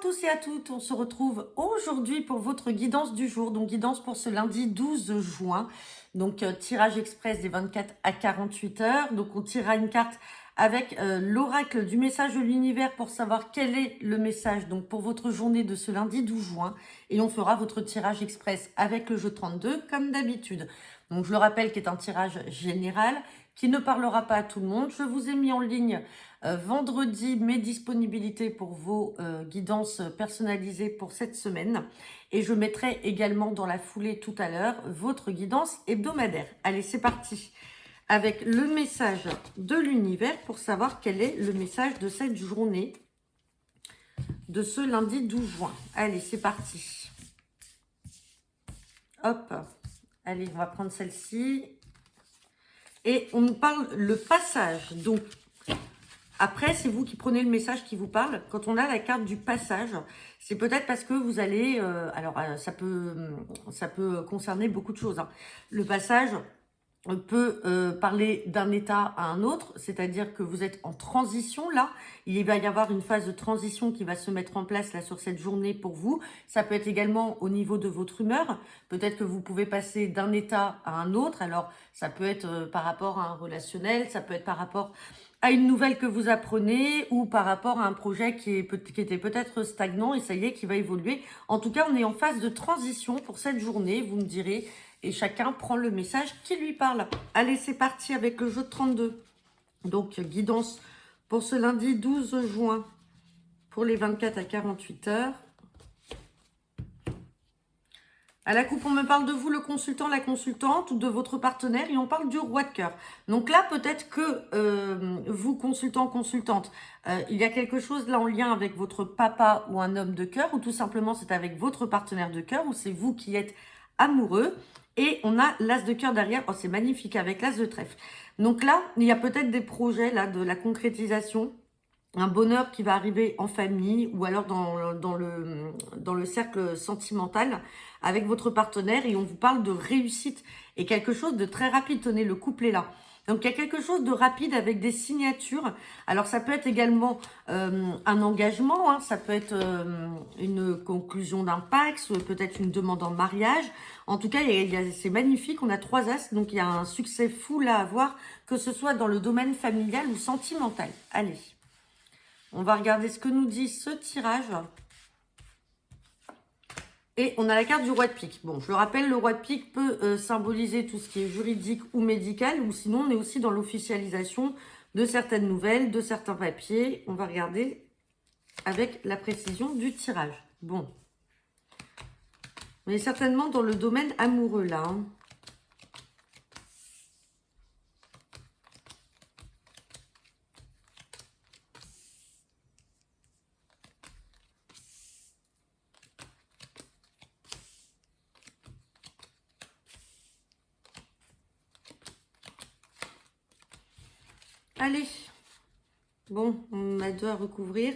tous et à toutes, on se retrouve aujourd'hui pour votre guidance du jour, donc guidance pour ce lundi 12 juin, donc tirage express des 24 à 48 heures, donc on tirera une carte avec l'oracle du message de l'univers pour savoir quel est le message donc pour votre journée de ce lundi 12 juin, et on fera votre tirage express avec le jeu 32 comme d'habitude. Donc je le rappelle qui est un tirage général qui ne parlera pas à tout le monde. Je vous ai mis en ligne vendredi mes disponibilités pour vos guidances personnalisées pour cette semaine. Et je mettrai également dans la foulée tout à l'heure votre guidance hebdomadaire. Allez, c'est parti avec le message de l'univers pour savoir quel est le message de cette journée de ce lundi 12 juin. Allez, c'est parti. Hop. Allez, on va prendre celle-ci. Et on nous parle le passage. Donc, après, c'est vous qui prenez le message qui vous parle. Quand on a la carte du passage, c'est peut-être parce que vous allez... ça peut concerner beaucoup de choses, hein. Le passage peut parler d'un état à un autre, c'est-à-dire que vous êtes en transition là. Il va y avoir une phase de transition qui va se mettre en place là sur cette journée pour vous. Ça peut être également au niveau de votre humeur. Peut-être que vous pouvez passer d'un état à un autre. Alors, ça peut être par rapport à un relationnel, ça peut être par rapport à une nouvelle que vous apprenez ou par rapport à un projet qui était peut-être stagnant et ça y est, qui va évoluer. En tout cas, on est en phase de transition pour cette journée, vous me direz, et chacun prend le message qui lui parle. Allez, c'est parti avec le jeu de 32. Donc, guidance pour ce lundi 12 juin pour les 24 à 48 heures. À la coupe, on me parle de vous, le consultant, la consultante, ou de votre partenaire, et on parle du roi de cœur. Donc là, peut-être que vous, consultant, consultante, il y a quelque chose là en lien avec votre papa ou un homme de cœur, ou tout simplement c'est avec votre partenaire de cœur, ou c'est vous qui êtes amoureux. Et on a l'as de cœur derrière. Oh, c'est magnifique avec l'as de trèfle. Donc là, il y a peut-être des projets là de la concrétisation. Un bonheur qui va arriver en famille ou alors dans le cercle sentimental avec votre partenaire et on vous parle de réussite et quelque chose de très rapide. Tenez, le couple est là. Donc, il y a quelque chose de rapide avec des signatures. Alors, ça peut être également un engagement, hein, ça peut être une conclusion d'un pacte, peut-être une demande en mariage. En tout cas, c'est magnifique, on a 3 as, donc il y a un succès fou là à avoir, que ce soit dans le domaine familial ou sentimental. Allez. On va regarder ce que nous dit ce tirage. Et on a la carte du roi de pique. Bon, je le rappelle, le roi de pique peut symboliser tout ce qui est juridique ou médical. Ou sinon, on est aussi dans l'officialisation de certaines nouvelles, de certains papiers. On va regarder avec la précision du tirage. Bon. On est certainement dans le domaine amoureux là, hein. Allez, bon, on a 2 à recouvrir.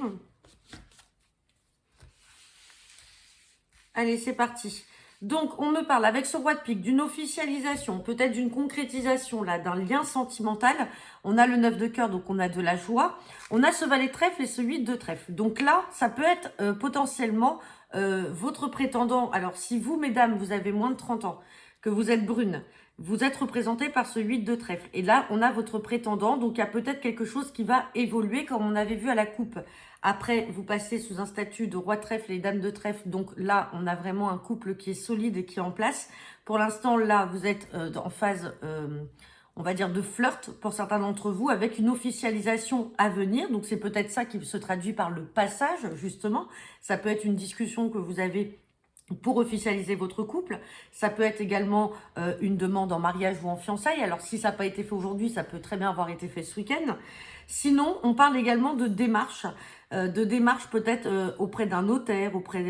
Allez, c'est parti. Donc, on me parle avec ce roi de pique d'une officialisation, peut-être d'une concrétisation là, d'un lien sentimental. On a le 9 de cœur, donc on a de la joie. On a ce valet de trèfle et ce 8 de trèfle. Donc là, ça peut être potentiellement votre prétendant. Alors, si vous, mesdames, vous avez moins de 30 ans, que vous êtes brune, vous êtes représenté par ce 8 de trèfle. Et là, on a votre prétendant. Donc, il y a peut-être quelque chose qui va évoluer comme on avait vu à la coupe. Après, vous passez sous un statut de roi de trèfle et dame de trèfle. Donc là, on a vraiment un couple qui est solide et qui est en place. Pour l'instant, là, vous êtes en phase, on va dire, de flirt pour certains d'entre vous avec une officialisation à venir. Donc, c'est peut-être ça qui se traduit par le passage, justement. Ça peut être une discussion que vous avez pour officialiser votre couple. Ça peut être également une demande en mariage ou en fiançailles. Alors, si ça n'a pas été fait aujourd'hui, ça peut très bien avoir été fait ce week-end. Sinon, on parle également de démarches peut-être auprès d'un notaire, auprès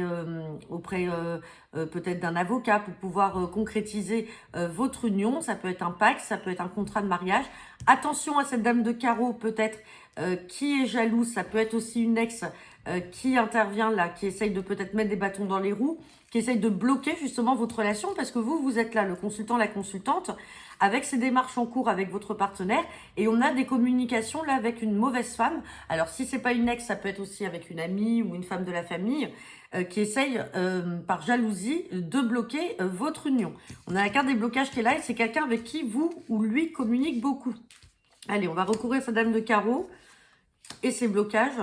peut-être d'un avocat pour pouvoir concrétiser votre union. Ça peut être un pacte, ça peut être un contrat de mariage. Attention à cette dame de carreau peut-être qui est jalouse. Ça peut être aussi une ex qui intervient là, qui essaye de peut-être mettre des bâtons dans les roues, qui essaye de bloquer justement votre relation parce que vous êtes là, le consultant, la consultante, avec ces démarches en cours avec votre partenaire et on a des communications là avec une mauvaise femme. Alors si c'est pas une ex, ça peut être aussi avec une amie ou une femme de la famille qui essaye par jalousie de bloquer votre union. On a la carte des blocages qui est là et c'est quelqu'un avec qui vous ou lui communique beaucoup. Allez, on va recourir à sa dame de carreau et ses blocages.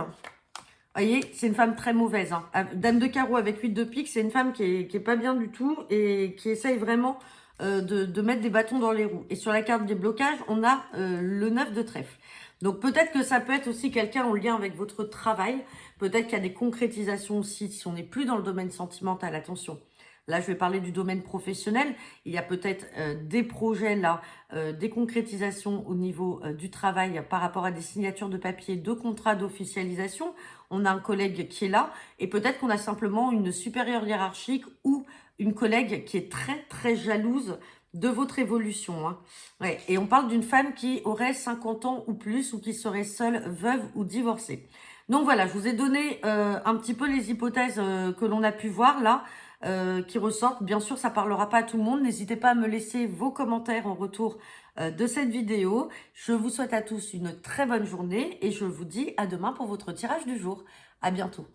Vous voyez, c'est une femme très mauvaise. Hein. Dame de carreau avec 8 de pique, c'est une femme qui est pas bien du tout et qui essaye vraiment de mettre des bâtons dans les roues. Et sur la carte des blocages, on a le 9 de trèfle. Donc peut-être que ça peut être aussi quelqu'un en lien avec votre travail. Peut-être qu'il y a des concrétisations aussi, si on n'est plus dans le domaine sentimental, attention. Là, je vais parler du domaine professionnel. Il y a peut-être des projets là, des concrétisations au niveau du travail par rapport à des signatures de papier, de contrats d'officialisation. On a un collègue qui est là et peut-être qu'on a simplement une supérieure hiérarchique ou une collègue qui est très, très jalouse de votre évolution. Hein. Ouais. Et on parle d'une femme qui aurait 50 ans ou plus ou qui serait seule, veuve ou divorcée. Donc voilà, je vous ai donné un petit peu les hypothèses que l'on a pu voir là. Qui ressortent. Bien sûr, ça parlera pas à tout le monde. N'hésitez pas à me laisser vos commentaires en retour de cette vidéo. Je vous souhaite à tous une très bonne journée et je vous dis à demain pour votre tirage du jour. À bientôt.